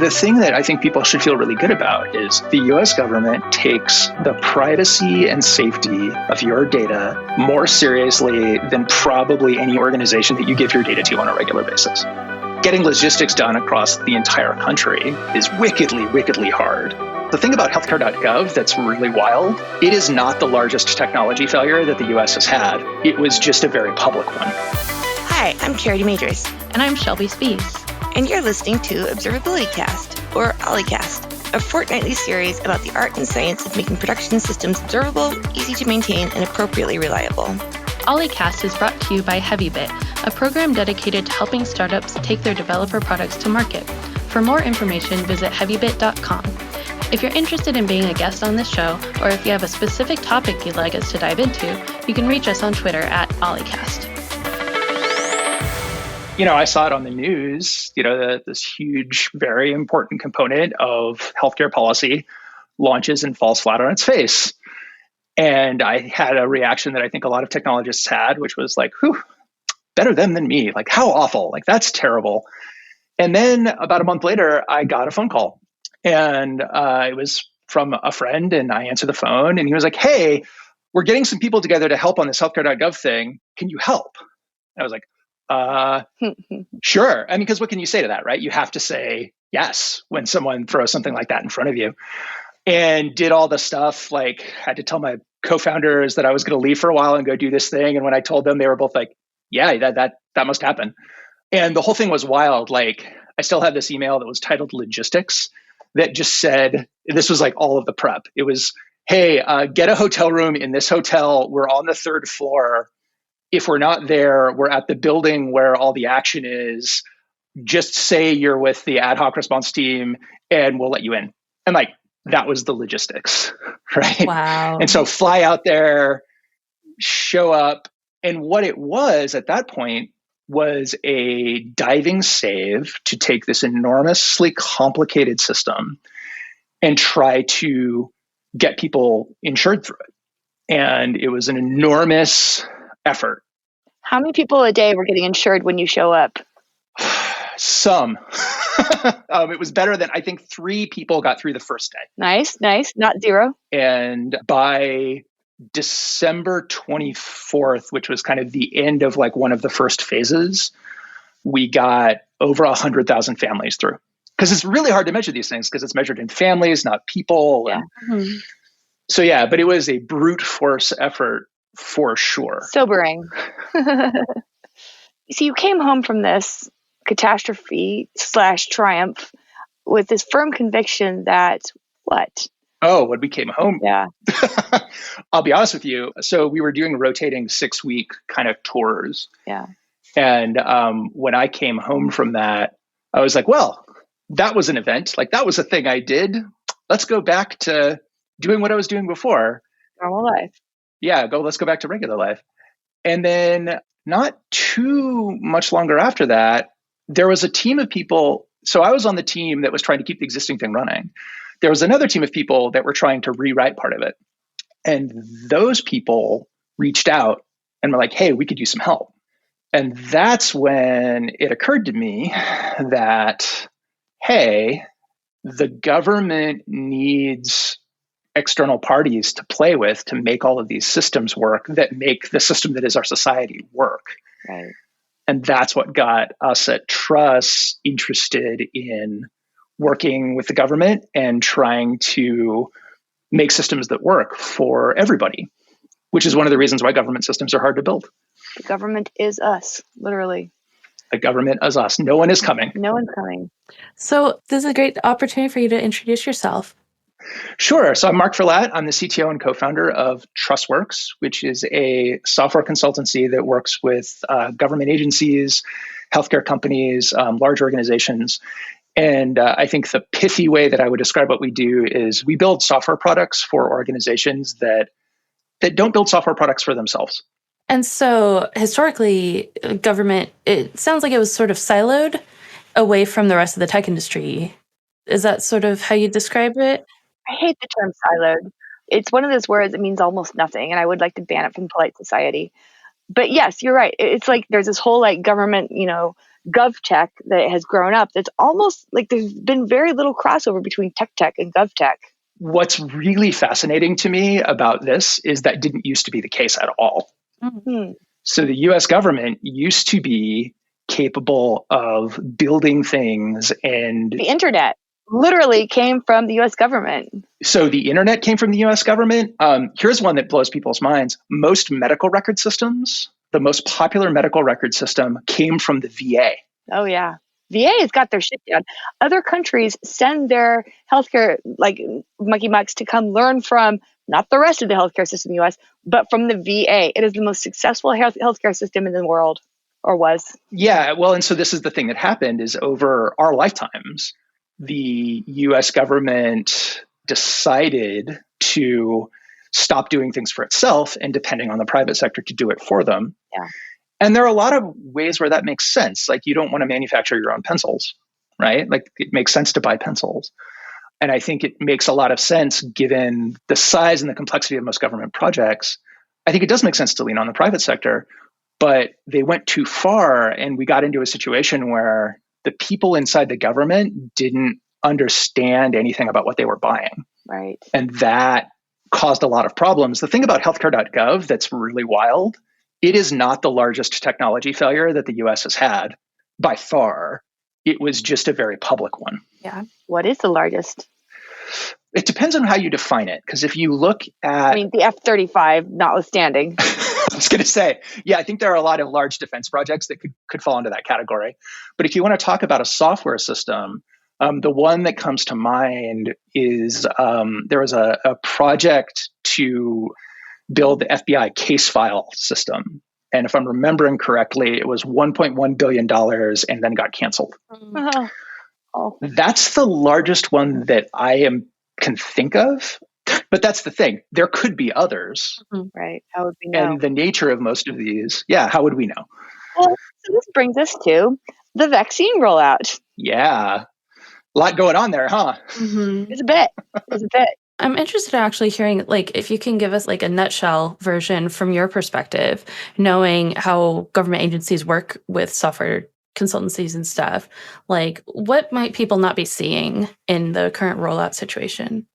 The thing that I think people should feel really good about is the US government takes the privacy and safety of your data more seriously than probably any organization that you give your data to on a regular basis. Getting logistics done across the entire country is wickedly, wickedly hard. The thing about Healthcare.gov that's really wild, it is not the largest technology failure that the US has had. It was just a very public one. Hi, I'm Charity Majors. And I'm Shelby Spees. And you're listening to o11ycast, or o11ycast, a fortnightly series about the art and science of making production systems observable, easy to maintain, and appropriately reliable. o11ycast is brought to you by Heavybit, a program dedicated to helping startups take their developer products to market. For more information, visit Heavybit.com. If you're interested in being a guest on this show, or if you have a specific topic you'd like us to dive into, you can reach us on Twitter at o11ycast. I saw it on the news, this huge, very important component of healthcare policy launches and falls flat on its face. And I had a reaction that I think a lot of technologists had, which was like, whew, better them than me. Like, how awful. Like, that's terrible. And then about a month later, I got a phone call. And it was from a friend, and I answered the phone. And he was like, hey, we're getting some people together to help on this Healthcare.gov thing. Can you help? And I was like, sure. I mean, because what can you say to that, right? You have to say yes when someone throws something like that in front of you. And did all the stuff, like had to tell my co-founders that I was going to leave for a while and go do this thing. And when I told them, they were both like, yeah, that must happen. And the whole thing was wild. Like, I still have this email that was titled Logistics that just said, this was like all of the prep. It was, hey, get a hotel room in this hotel. We're on the 3rd floor. If we're not there, we're at the building where all the action is. Just say you're with the ad hoc response team and we'll let you in. And like, that was the logistics, right? Wow. And so fly out there, show up. And what it was at that point was a diving save to take this enormously complicated system and try to get people insured through it. And it was an enormous effort. How many people a day were getting insured when you show up? Some. It was better than, I think 3 people got through the first day. Nice. Not 0. And by December 24th, which was kind of the end of like one of the first phases, we got over 100,000 families through. Because it's really hard to measure these things because it's measured in families, not people. Yeah. And so yeah, but it was a brute force effort for sure. Sobering. So you came home from this catastrophe/triumph with this firm conviction that what? Oh, when we came home. Yeah. I'll be honest with you. So we were doing rotating 6-week kind of tours. Yeah. And when I came home from that, I was like, well, that was an event. Like, that was a thing I did. Let's go back to doing what I was doing before. Normal life. Yeah, let's go back to regular life. And then not too much longer after that, there was a team of people. So I was on the team that was trying to keep the existing thing running. There was another team of people that were trying to rewrite part of it. And those people reached out and were like, hey, we could use some help. And that's when it occurred to me that, hey, the government needs external parties to play with to make all of these systems work that make the system that is our society work. Right. And that's what got us at Truss interested in working with the government and trying to make systems that work for everybody, which is one of the reasons why government systems are hard to build. The government is us, literally. The government is us. No one is coming. No one's coming. So this is a great opportunity for you to introduce yourself. Sure. So I'm Mark Ferlatte. I'm the CTO and co-founder of TrussWorks, which is a software consultancy that works with government agencies, healthcare companies, large organizations. And I think the pithy way that I would describe what we do is we build software products for organizations that don't build software products for themselves. And so historically, government, it sounds like it was sort of siloed away from the rest of the tech industry. Is that sort of how you describe it? I hate the term siloed. It's one of those words that means almost nothing, and I would like to ban it from polite society. But yes, you're right. It's like there's this whole like government, gov tech that has grown up. That's almost like there's been very little crossover between tech and gov tech. What's really fascinating to me about this is that didn't used to be the case at all. Mm-hmm. So the US government used to be capable of building things, and the internet literally came from the US government. So the internet came from the US government. Here's one that blows people's minds. Most medical record systems, the most popular medical record system came from the VA. Oh, yeah. VA has got their shit down. Other countries send their healthcare, like monkey mucks, to come learn from not the rest of the healthcare system in the US, but from the VA. It is the most successful healthcare system in the world, or was. Yeah, well, and so this is the thing that happened is over our lifetimes, the US government decided to stop doing things for itself and depending on the private sector to do it for them. Yeah. And there are a lot of ways where that makes sense. Like you don't want to manufacture your own pencils, right? Like it makes sense to buy pencils. And I think it makes a lot of sense given the size and the complexity of most government projects. I think it does make sense to lean on the private sector, but they went too far and we got into a situation where the people inside the government didn't understand anything about what they were buying. Right. And that caused a lot of problems. The thing about Healthcare.gov that's really wild, it is not the largest technology failure that the US has had by far. It was just a very public one. Yeah. What is the largest? It depends on how you define it. Because if you look at... the F-35 notwithstanding. I was going to say, yeah, I think there are a lot of large defense projects that could fall into that category. But if you want to talk about a software system, the one that comes to mind is there was a project to build the FBI case file system. And if I'm remembering correctly, it was $1.1 billion and then got canceled. Mm-hmm. Oh. That's the largest one that I can think of. But that's the thing. There could be others. Mm-hmm. Right. How would we know? And the nature of most of these, how would we know? Well, so this brings us to the vaccine rollout. Yeah. A lot going on there, huh? Mm-hmm. It's a bit. I'm interested in actually hearing, if you can give us a nutshell version from your perspective, knowing how government agencies work with software consultancies and stuff. What might people not be seeing in the current rollout situation?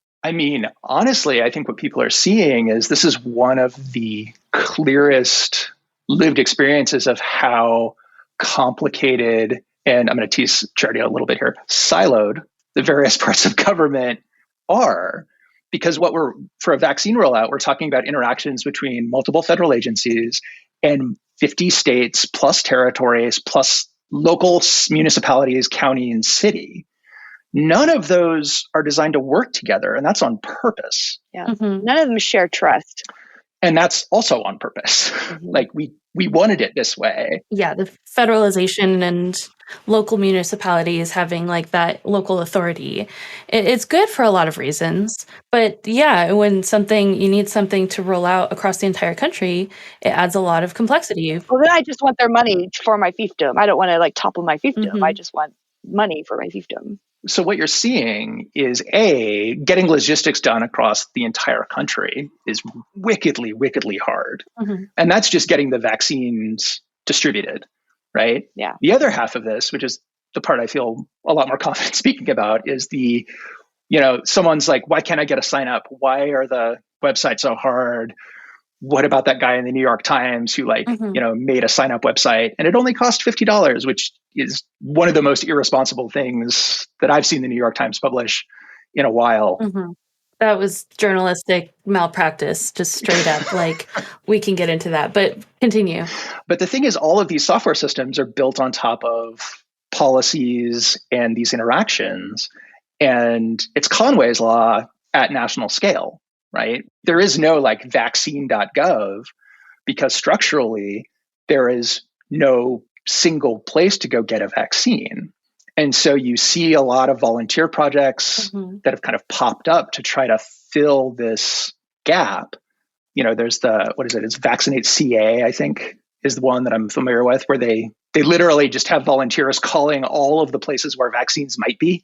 Honestly, I think what people are seeing is this is one of the clearest lived experiences of how complicated, and I'm going to tease Charity a little bit here, siloed the various parts of government are. Because for a vaccine rollout, we're talking about interactions between multiple federal agencies and 50 states plus territories plus local municipalities, county, and city. None of those are designed to work together, and that's on purpose. Yeah. Mm-hmm. None of them share trust. And that's also on purpose. Mm-hmm. We wanted it this way. Yeah, the federalization and local municipalities having that local authority. It's good for a lot of reasons. But yeah, when you need something to roll out across the entire country, it adds a lot of complexity. Well, then I just want their money for my fiefdom. I don't want to topple my fiefdom. Mm-hmm. I just want money for my fiefdom. So what you're seeing is getting logistics done across the entire country is wickedly, wickedly hard. Mm-hmm. And that's just getting the vaccines distributed, right? Yeah. The other half of this, which is the part I feel a lot more confident speaking about, is someone's like, why can't I get a sign up? Why are the websites so hard? What about that guy in the New York Times who made a sign up website and it only cost $50, which is one of the most irresponsible things that I've seen the New York Times publish in a while. Mm-hmm. That was journalistic malpractice, just straight up. We can get into that, but continue. But the thing is, all of these software systems are built on top of policies and these interactions. And it's Conway's law at national scale. Right? There is no vaccine.gov because structurally there is no single place to go get a vaccine. And so you see a lot of volunteer projects mm-hmm. that have kind of popped up to try to fill this gap. There's it's Vaccinate CA, I think, is the one that I'm familiar with, where they literally just have volunteers calling all of the places where vaccines might be.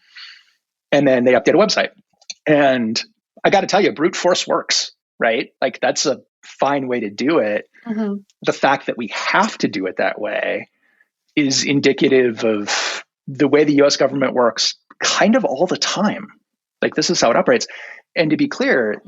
And then they update a website. And I got to tell you, brute force works, right? That's a fine way to do it. Mm-hmm. The fact that we have to do it that way is indicative of the way the US government works kind of all the time. Like, this is how it operates. And to be clear,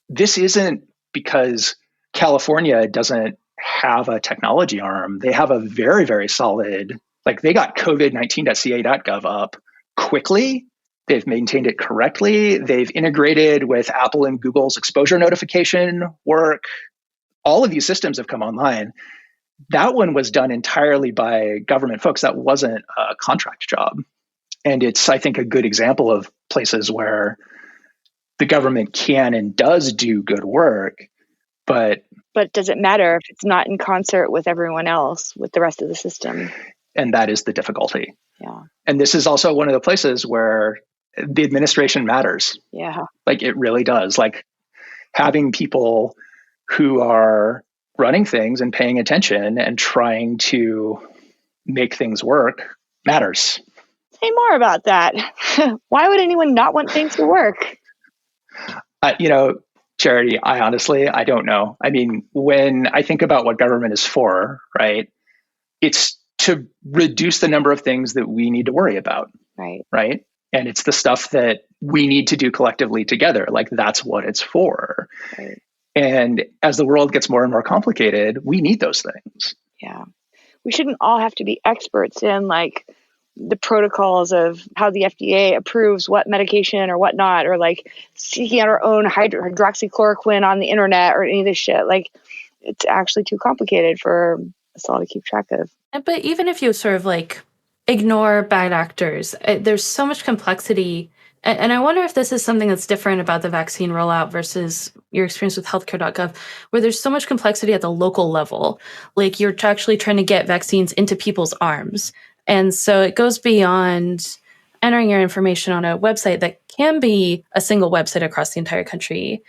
this isn't because California doesn't have a technology arm. They have a very, very solid, like, they got COVID-19.ca.gov up quickly. They've maintained it correctly. They've integrated with Apple and Google's exposure notification work. All of these systems have come online. That one was done entirely by government folks. That wasn't a contract job. And it's, I think, a good example of places where the government can and does do good work, but does it matter if it's not in concert with everyone else, with the rest of the system? And that is the difficulty. Yeah. And this is also one of the places where the administration matters. Yeah. Like, it really does. Like, having people who are running things and paying attention and trying to make things work matters. Say more about that. Why would anyone not want things to work? Charity, I don't know. I mean, when I think about what government is for, right, it's to reduce the number of things that we need to worry about. Right. And it's the stuff that we need to do collectively together. Like, that's what it's for. Right. And as the world gets more and more complicated, we need those things. Yeah. We shouldn't all have to be experts in, like, the protocols of how the FDA approves what medication or whatnot, or like seeking out our own hydroxychloroquine on the internet or any of this shit. Like, it's actually too complicated for us all to keep track of. But even if you sort of like ignore bad actors, there's so much complexity. And I wonder if this is something that's different about the vaccine rollout versus your experience with Healthcare.gov, where there's so much complexity at the local level. Like, you're actually trying to get vaccines into people's arms. And so it goes beyond entering your information on a website that can be a single website across the entire country.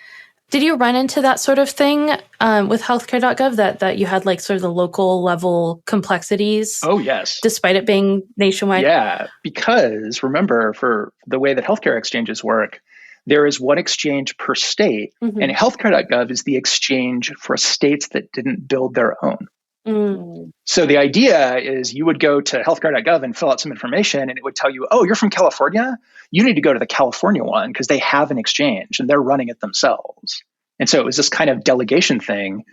Did you run into that sort of thing with Healthcare.gov, that you had like sort of the local level complexities? Oh, yes. Despite it being nationwide? Yeah, because remember, for the way that healthcare exchanges work, there is one exchange per state, and Healthcare.gov is the exchange for states that didn't build their own. So the idea is you would go to healthcare.gov and fill out some information, and it would tell you, oh, you're from California? You need to go to the California one because they have an exchange and they're running it themselves. And so it was this kind of delegation thing.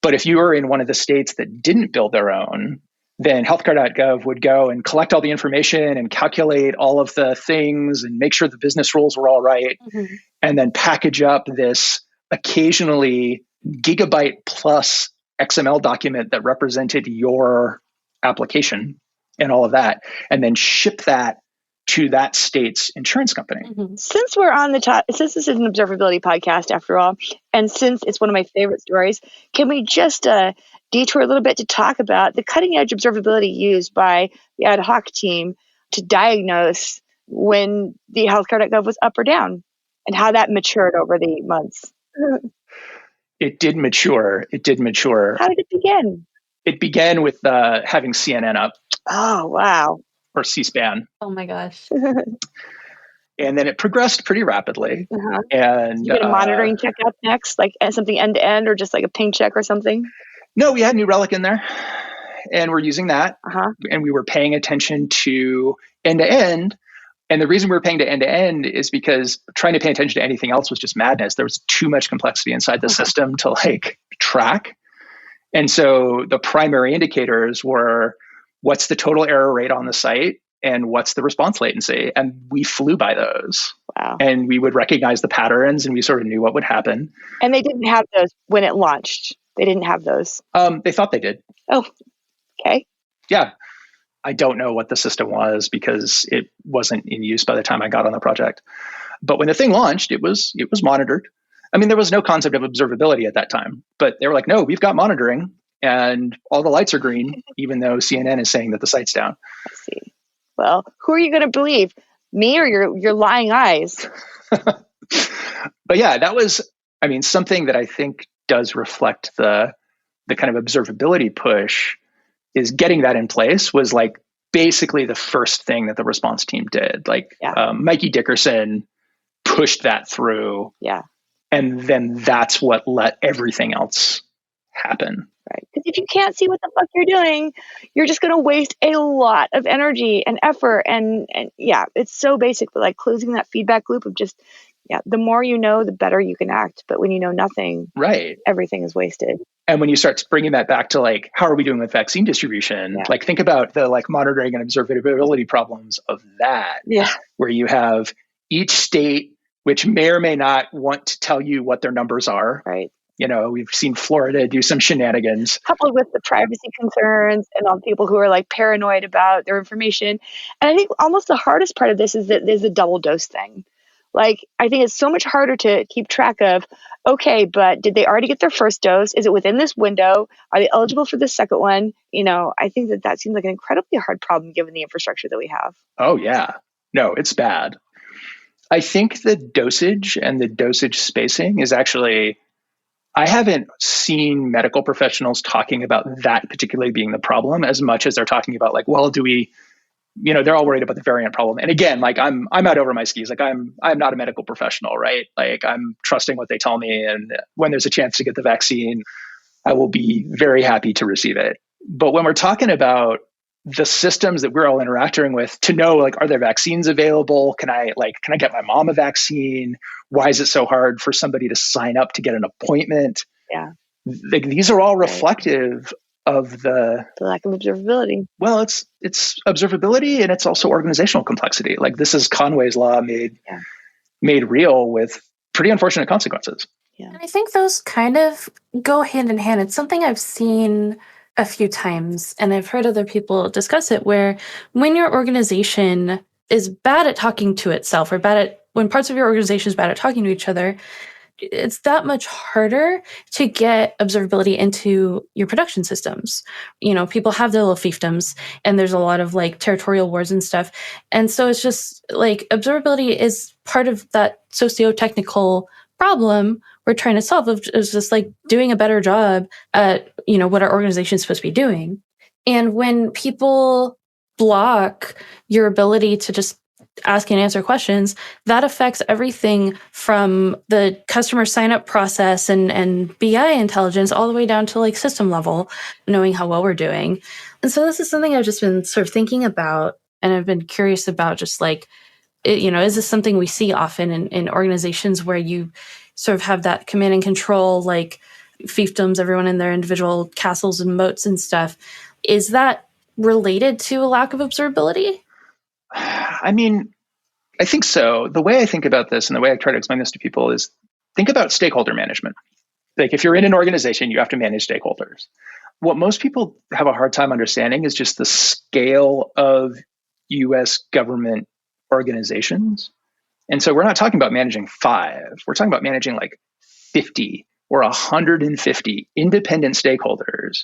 But if you were in one of the states that didn't build their own, then healthcare.gov would go and collect all the information and calculate all of the things and make sure the business rules were all right, and then package up this occasionally gigabyte plus XML document that represented your application and all of that, and then ship that to that state's insurance company. Since we're on the top, since this is an observability podcast after all, and since it's one of my favorite stories, can we just detour a little bit to talk about the cutting edge observability used by the ad hoc team to diagnose when the healthcare.gov was up or down, and how that matured over the months? It did mature. How did it begin? It began with having CNN up. Oh, wow. Or C-SPAN. Oh my gosh. And then it progressed pretty rapidly. And you get a monitoring check up next, like something end to end, or just like a ping check or something? No, we had New Relic in there, and we're using that. And we were paying attention to end to end. And the reason we were paying to end is because trying to pay attention to anything else was just madness. There was too much complexity inside the system to like track. And so the primary indicators were, what's the total error rate on the site and what's the response latency? And we flew by those. Wow. And we would recognize the patterns, and we sort of knew what would happen. And they didn't have those when it launched. They didn't have those. They thought they did. Oh, okay. Yeah. I don't know what the system was because it wasn't in use by the time I got on the project. But when the thing launched, it was monitored. I mean, there was no concept of observability at that time, but they were like, no, we've got monitoring and all the lights are green, even though CNN is saying that the site's down. I see. Well, who are you going to believe? Me or your lying eyes? But yeah, that was, I mean, something that I think does reflect the kind of observability push is getting that in place was like basically the first thing that the response team did. Like Mikey Dickerson pushed that through. Yeah. And then that's what let everything else happen. Right. Because if you can't see what the fuck you're doing, you're just going to waste a lot of energy and effort. And yeah, it's so basic, but like closing that feedback loop of just, the more you know, the better you can act. But when you know nothing, right, everything is wasted. And when you start bringing that back to like, how are we doing with vaccine distribution? Like, think about the like monitoring and observability problems of that, where you have each state, which may or may not want to tell you what their numbers are. Right. You know, we've seen Florida do some shenanigans. Coupled with the privacy concerns and all the people who are like paranoid about their information. And I think almost the hardest part of this is that there's a double dose thing. Like, I think it's so much harder to keep track of, okay, but did they already get their first dose? Is it within this window? Are they eligible for the second one? You know, I think that seems like an incredibly hard problem given the infrastructure that we have. Oh, yeah. No, it's bad. I think the dosage and the dosage spacing is actually, I haven't seen medical professionals talking about that particularly being the problem as much as they're talking about like, well, do we, you know, they're all worried about the variant problem. And again, like I'm out over my skis. Like I'm not a medical professional, right? Like I'm trusting what they tell me. And when there's a chance to get the vaccine, I will be very happy to receive it. But when we're talking about the systems that we're all interacting with to know, like, are there vaccines available? Can I get my mom a vaccine? Why is it so hard for somebody to sign up to get an appointment? Yeah. Like, these are all reflective of the lack of observability. Well, it's observability and it's also organizational complexity. Like, this is Conway's Law made real with pretty unfortunate consequences. Yeah. And I think those kind of go hand in hand. It's something I've seen a few times, and I've heard other people discuss it, where when your organization is bad at talking to itself, or when parts of your organization is bad at talking to each other, it's that much harder to get observability into your production systems. You know, people have their little fiefdoms, and there's a lot of like territorial wars and stuff. And so it's just like observability is part of that socio-technical problem we're trying to solve. It's just like doing a better job at, you know, what our organization is supposed to be doing. And when people block your ability to just ask and answer questions, that affects everything from the customer sign-up process and BI intelligence all the way down to like system level, knowing how well we're doing. And so this is something I've just been sort of thinking about, and I've been curious about, just like, you know, is this something we see often in organizations where you sort of have that command and control, like fiefdoms, everyone in their individual castles and moats and stuff? Is that related to a lack of observability? I mean, I think so. The way I think about this and the way I try to explain this to people is think about stakeholder management. Like, if you're in an organization, you have to manage stakeholders. What most people have a hard time understanding is just the scale of US government organizations. And so we're not talking about managing 5. We're talking about managing like 50 or 150 independent stakeholders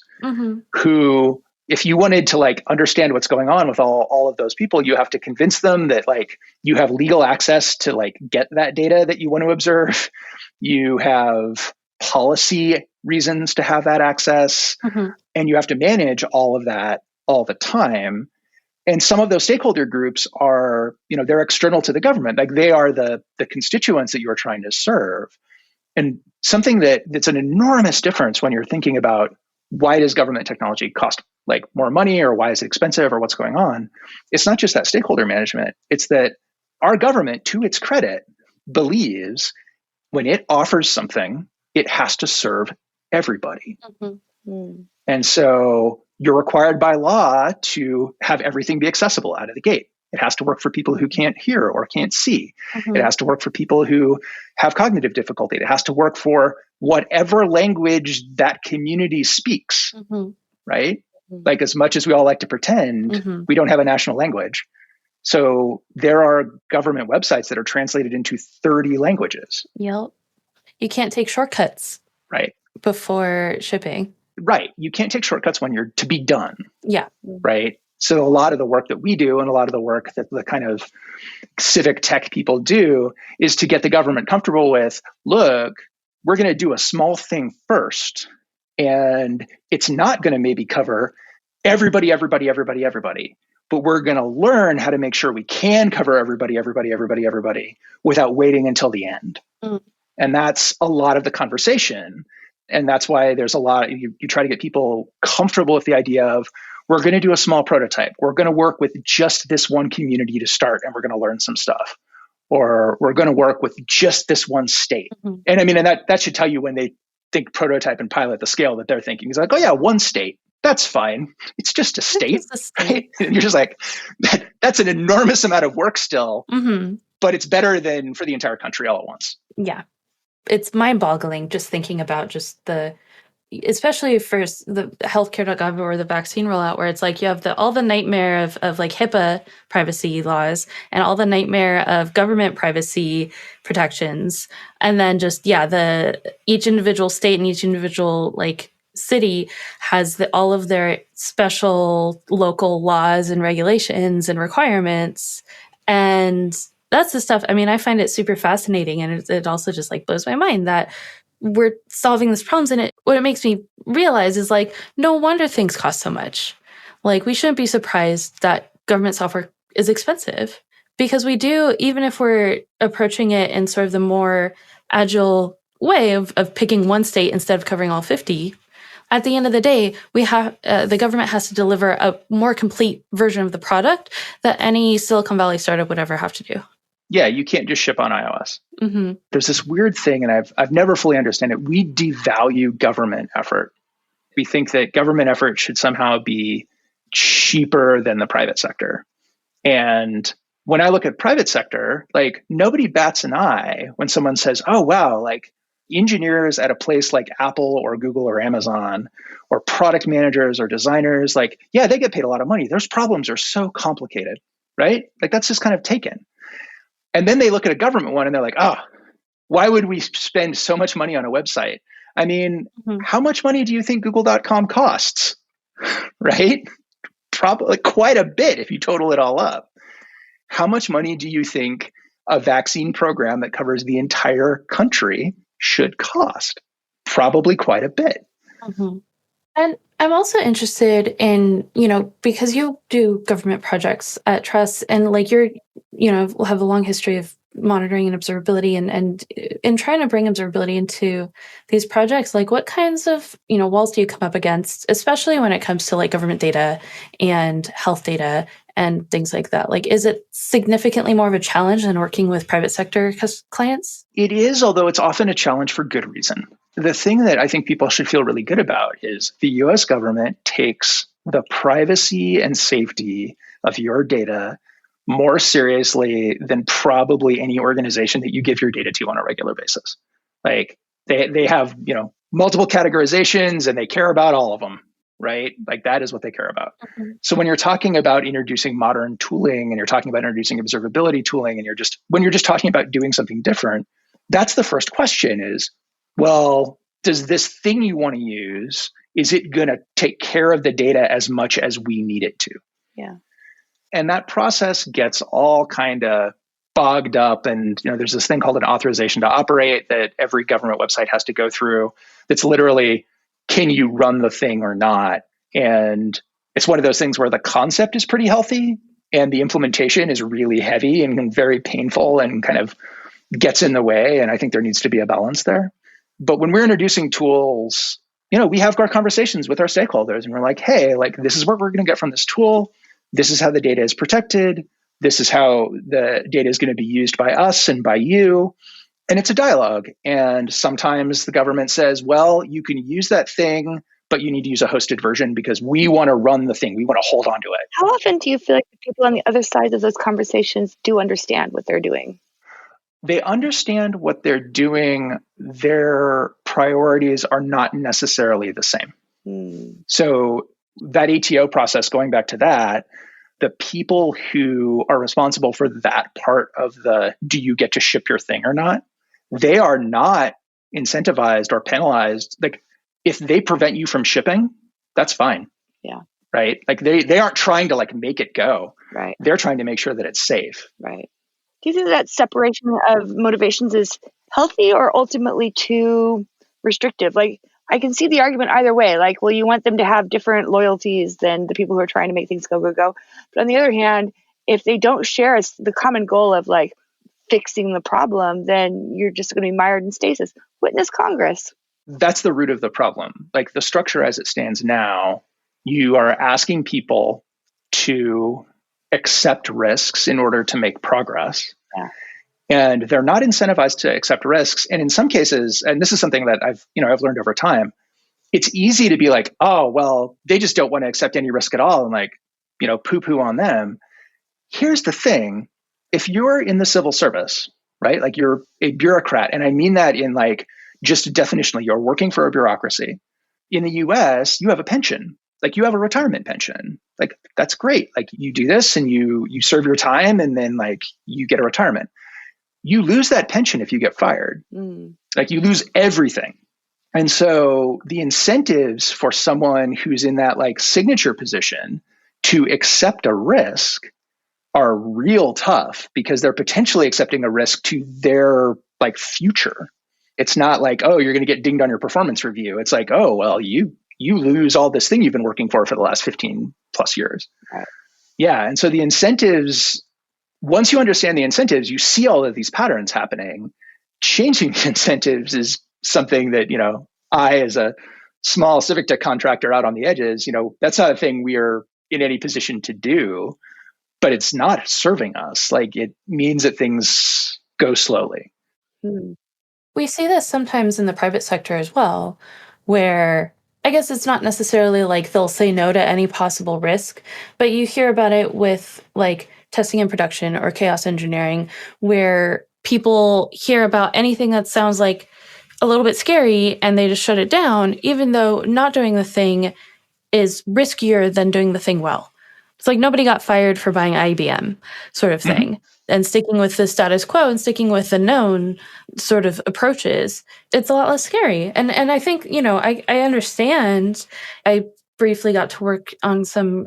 who, if you wanted to like understand what's going on with all of those people, you have to convince them that like you have legal access to like get that data that you want to observe. You have policy reasons to have that access, and you have to manage all of that all the time. And some of those stakeholder groups are, you know, they're external to the government. Like, they are the constituents that you are trying to serve. And something that's an enormous difference when you're thinking about why does government technology cost like more money, or why is it expensive, or what's going on? It's not just that stakeholder management. It's that our government, to its credit, believes when it offers something, it has to serve everybody. And so you're required by law to have everything be accessible out of the gate. It has to work for people who can't hear or can't see. It has to work for people who have cognitive difficulty. It has to work for whatever language that community speaks, right? Like, as much as we all like to pretend, we don't have a national language. So there are government websites that are translated into 30 languages. Yep. You can't take shortcuts. Right. Before shipping. Right. You can't take shortcuts when you're to be done. Yeah. Right. So a lot of the work that we do, and a lot of the work that the kind of civic tech people do, is to get the government comfortable with, look, we're going to do a small thing first, and it's not going to maybe cover everybody, but we're going to learn how to make sure we can cover everybody without waiting until the end. And that's a lot of the conversation. And that's why there's a lot, you try to get people comfortable with the idea of, we're going to do a small prototype. We're going to work with just this one community to start, and we're going to learn some stuff. Or we're going to work with just this one state. Mm-hmm. And I mean, and that should tell you when they think prototype and pilot the scale that they're thinking. It's like, oh yeah, one state. That's fine. It's just a state. It's just a state. Right? And you're just like, that's an enormous amount of work still, Mm-hmm. but it's better than for the entire country all at once. Yeah. It's mind-boggling just thinking about just especially for the Healthcare.gov or the vaccine rollout, where it's like you have all the nightmare of like HIPAA privacy laws and all the nightmare of government privacy protections. And then just, each individual state and each individual like city has all of their special local laws and regulations and requirements. And that's the stuff, I mean, I find it super fascinating. And it also just like blows my mind that we're solving these problems. And what it makes me realize is like, no wonder things cost so much. Like, we shouldn't be surprised that government software is expensive, because we do, even if we're approaching it in sort of the more agile way of picking one state instead of covering all 50. At the end of the day, we have the government has to deliver a more complete version of the product that any Silicon Valley startup would ever have to do. Yeah, you can't just ship on iOS. Mm-hmm. There's this weird thing, and I've never fully understood it. We devalue government effort. We think that government effort should somehow be cheaper than the private sector. And when I look at private sector, like, nobody bats an eye when someone says, oh, wow, like engineers at a place like Apple or Google or Amazon, or product managers or designers, like, yeah, they get paid a lot of money. Those problems are so complicated, right? Like, that's just kind of taken. And then they look at a government one and they're like, oh, why would we spend so much money on a website? I mean, how much money do you think Google.com costs? Right? Probably quite a bit if you total it all up. How much money do you think a vaccine program that covers the entire country should cost? Probably quite a bit. Mm-hmm. And I'm also interested in, because you do government projects at Truss, and like you're, have a long history of monitoring and observability and trying to bring observability into these projects. Like, what kinds of, walls do you come up against, especially when it comes to like government data and health data and things like that? Like, is it significantly more of a challenge than working with private sector clients? It is, although it's often a challenge for good reason. The thing that I think people should feel really good about is the US government takes the privacy and safety of your data more seriously than probably any organization that you give your data to on a regular basis. Like, they have, multiple categorizations, and they care about all of them, right? Like, that is what they care about. Mm-hmm. So when you're talking about introducing modern tooling, and you're talking about introducing observability tooling, and when you're just talking about doing something different, that's the first question is, well, does this thing you want to use, is it going to take care of the data as much as we need it to? Yeah. And that process gets all kind of bogged up. And there's this thing called an authorization to operate that every government website has to go through. That's literally, can you run the thing or not? And it's one of those things where the concept is pretty healthy and the implementation is really heavy and very painful and kind of gets in the way. And I think there needs to be a balance there. But when we're introducing tools, we have our conversations with our stakeholders, and we're like, hey, like, this is what we're going to get from this tool. This is how the data is protected. This is how the data is going to be used by us and by you. And it's a dialogue. And sometimes the government says, well, you can use that thing, but you need to use a hosted version because we want to run the thing. We want to hold on to it. How often do you feel like the people on the other side of those conversations do understand what they're doing? They understand what they're doing. Their priorities are not necessarily the same. So that ATO process, going back to that, the people who are responsible for that part of the, do you get to ship your thing or not? They are not incentivized or penalized. Like, if they prevent you from shipping, that's fine. Yeah. Right. Like, they aren't trying to like make it go. Right. They're trying to make sure that it's safe. Right. Do you think that separation of motivations is healthy or ultimately too restrictive? Like, I can see the argument either way. Like, well, you want them to have different loyalties than the people who are trying to make things go. But on the other hand, if they don't share the common goal of like fixing the problem, then you're just going to be mired in stasis. Witness Congress. That's the root of the problem. Like the structure as it stands now, you are asking people to accept risks in order to make progress. Yeah. And they're not incentivized to accept risks. And in some cases, and this is something that I've learned over time, it's easy to be like, oh, well, they just don't want to accept any risk at all and like, poo-poo on them. Here's the thing. If you're in the civil service, right, like you're a bureaucrat, and I mean that in like just definitionally, you're working for a bureaucracy. In the US, you have a pension, like you have a retirement pension. Like that's great. Like you do this and you serve your time and then like you get a retirement. You lose that pension if you get fired. Like you lose everything. And so the incentives for someone who's in that like signature position to accept a risk are real tough because they're potentially accepting a risk to their like future. It's not like, oh, you're going to get dinged on your performance review. It's like, oh, well, you lose all this thing you've been working for the last 15 plus years. Right. Yeah. And so the incentives, once you understand the incentives, you see all of these patterns happening. Changing the incentives is something that, I, as a small civic tech contractor out on the edges, that's not a thing we are in any position to do, but it's not serving us. Like it means that things go slowly. We see this sometimes in the private sector as well, where I guess it's not necessarily like they'll say no to any possible risk, but you hear about it with like testing and production or chaos engineering, where people hear about anything that sounds like a little bit scary and they just shut it down, even though not doing the thing is riskier than doing the thing well. It's like nobody got fired for buying IBM sort of thing. And sticking with the status quo and sticking with the known sort of approaches, it's a lot less scary. And I think, I understand. I briefly got to work on some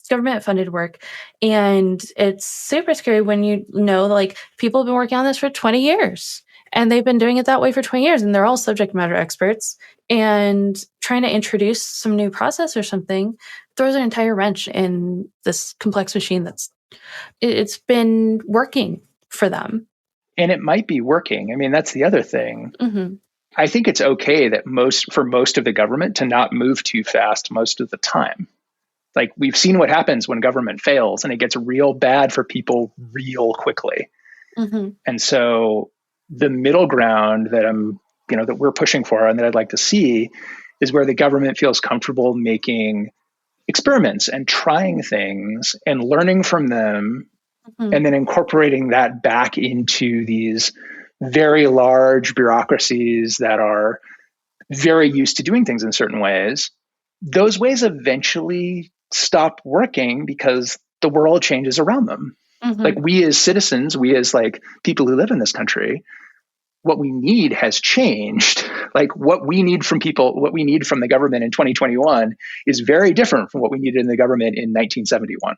government-funded work, and it's super scary when like people have been working on this for 20 years. And they've been doing it that way for 20 years, and they're all subject matter experts. And trying to introduce some new process or something throws an entire wrench in this complex machine it's been working for them. And it might be working. I mean, that's the other thing. I think it's okay that for most of the government to not move too fast most of the time. Like we've seen what happens when government fails, and it gets real bad for people real quickly. And so the middle ground that that we're pushing for and that I'd like to see is where the government feels comfortable making experiments and trying things and learning from them, and then incorporating that back into these very large bureaucracies that are very used to doing things in certain ways. Those ways eventually stop working because the world changes around them. Like we as citizens, we as like people who live in this country, what we need has changed. Like what we need from people, what we need from the government in 2021 is very different from what we needed in the government in 1971.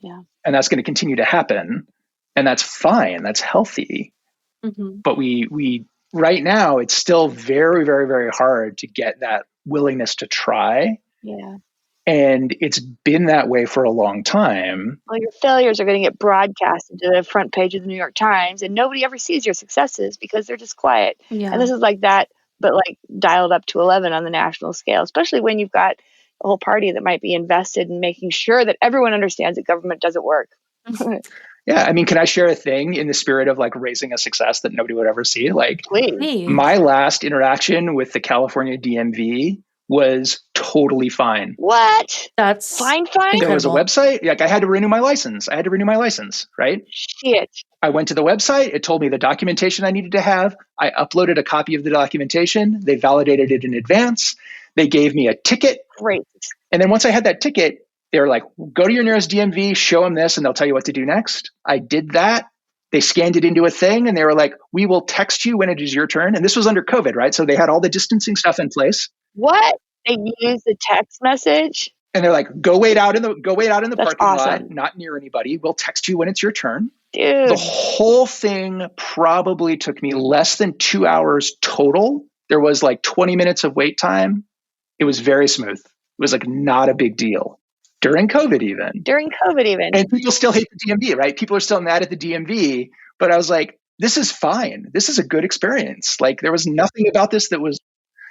Yeah. And that's going to continue to happen. And that's fine. That's healthy. But we right now, it's still very, very, very hard to get that willingness to try. Yeah. And it's been that way for a long time. Well, your failures are going to get broadcasted to the front page of the New York Times, and nobody ever sees your successes because they're just quiet. Yeah. And this is like that, but like dialed up to 11 on the national scale, especially when you've got a whole party that might be invested in making sure that everyone understands that government doesn't work. Yeah. I mean, can I share a thing in the spirit of like raising a success that nobody would ever see? Like Please. My last interaction with the California DMV was totally fine. What? That's Fine. There was a website. Like I had to renew my license. Right? Shit. I went to the website. It told me the documentation I needed to have. I uploaded a copy of the documentation. They validated it in advance. They gave me a ticket. Great. And then once I had that ticket, they were like, go to your nearest DMV, show them this, and they'll tell you what to do next. I did that. They scanned it into a thing, and they were like, we will text you when it is your turn. And this was under COVID, right? So they had all the distancing stuff in place. What? They use the text message? And they're like, go wait out in the That's parking awesome. lot, not near anybody. We'll text you when it's your turn. Dude. The whole thing probably took me less than 2 hours total. There was like 20 minutes of wait time. It was very smooth. It was like not a big deal. During COVID even. During COVID even. And people still hate the DMV, right? People are still mad at the DMV, But I was like, this is fine. This is a good experience. Like there was nothing about this that was.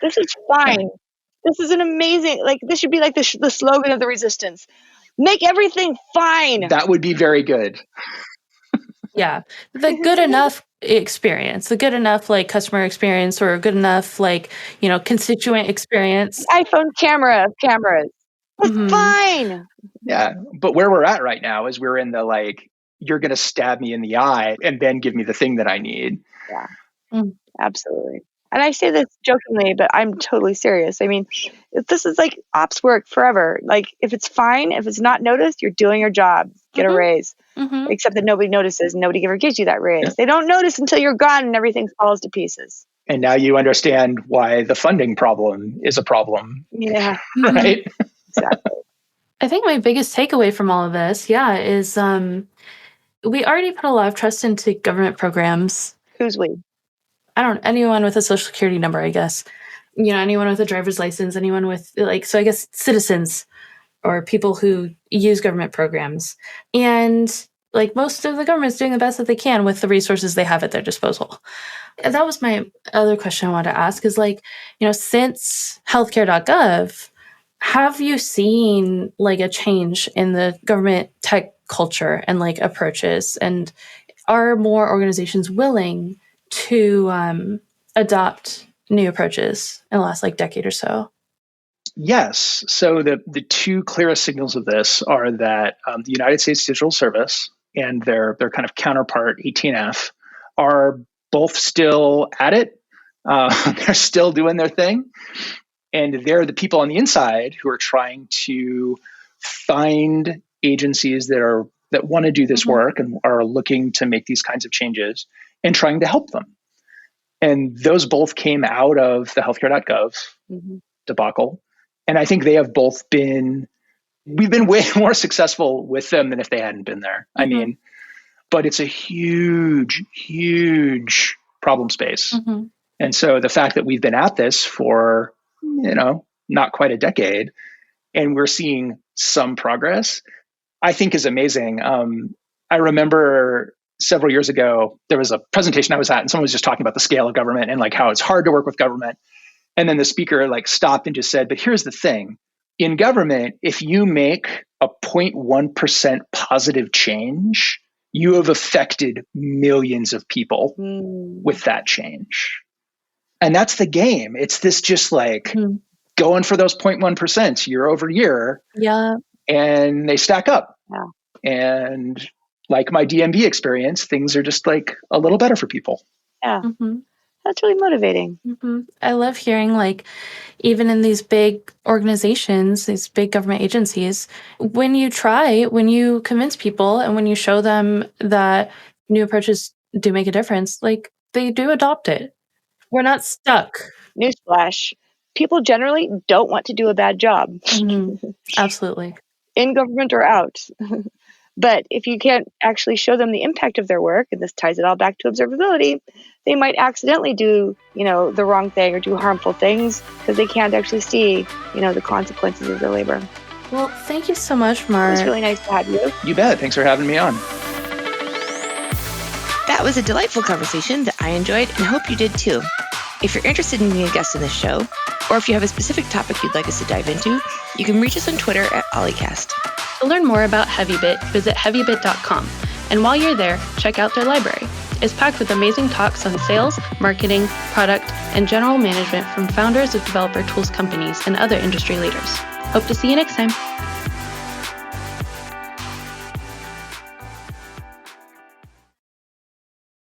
This is fine. This is an amazing, like this should be like the slogan of the resistance. Make everything fine. That would be very good. Yeah. The good enough experience, the good enough like customer experience, or good enough like, constituent experience. iPhone camera of cameras. It's fine. Yeah. But where we're at right now is we're in the like, you're going to stab me in the eye and then give me the thing that I need. Yeah, absolutely. And I say this jokingly, but I'm totally serious. I mean, this is like ops work forever. Like if it's fine, if it's not noticed, you're doing your job. Get a raise. Except that nobody notices and nobody ever gives you that raise. They don't notice until you're gone and everything falls to pieces. And now you understand why the funding problem is a problem. Yeah. Right? Exactly. I think my biggest takeaway from all of this, is we already put a lot of trust into government programs. Who's we? Anyone with a social security number, I guess. Anyone with a driver's license, anyone with so I guess citizens or people who use government programs. And like most of the government's doing the best that they can with the resources they have at their disposal. And that was my other question I wanted to ask is since Healthcare.gov, have you seen like a change in the government tech culture and like approaches? And are more organizations willing to adopt new approaches in the last like decade or so? Yes. So the two clearest signals of this are that the United States Digital Service and their kind of counterpart, 18F, are both still at it. They're still doing their thing. And they're the people on the inside who are trying to find agencies that want to do this work and are looking to make these kinds of changes and trying to help them. And those both came out of the Healthcare.gov debacle. And I think they have both we've been way more successful with them than if they hadn't been there. I mean, but it's a huge, huge problem space. And so the fact that we've been at this for, not quite a decade, and we're seeing some progress, I think is amazing. I remember several years ago, there was a presentation I was at and someone was just talking about the scale of government and like how it's hard to work with government. And then the speaker like stopped and just said, but here's the thing. In government, if you make a 0.1% positive change, you have affected millions of people with that change. And that's the game. It's this just like going for those 0.1% year over year. Yeah. And they stack up. Yeah. And like my DMV experience, things are just like a little better for people. Yeah. That's really motivating. I love hearing like, even in these big organizations, these big government agencies, when you convince people and when you show them that new approaches do make a difference, like they do adopt it. We're not stuck. Newsflash. People generally don't want to do a bad job. Absolutely. In government or out. But if you can't actually show them the impact of their work, and this ties it all back to observability, they might accidentally do, the wrong thing or do harmful things because they can't actually see, the consequences of their labor. Well, thank you so much, Mark. It was really nice to have you. You bet. Thanks for having me on. That was a delightful conversation that I enjoyed and hope you did too. If you're interested in being a guest on this show, or if you have a specific topic you'd like us to dive into, you can reach us on Twitter at o11ycast. To learn more about Heavybit, visit heavybit.com. And while you're there, check out their library. It's packed with amazing talks on sales, marketing, product, and general management from founders of developer tools companies and other industry leaders. Hope to see you next time.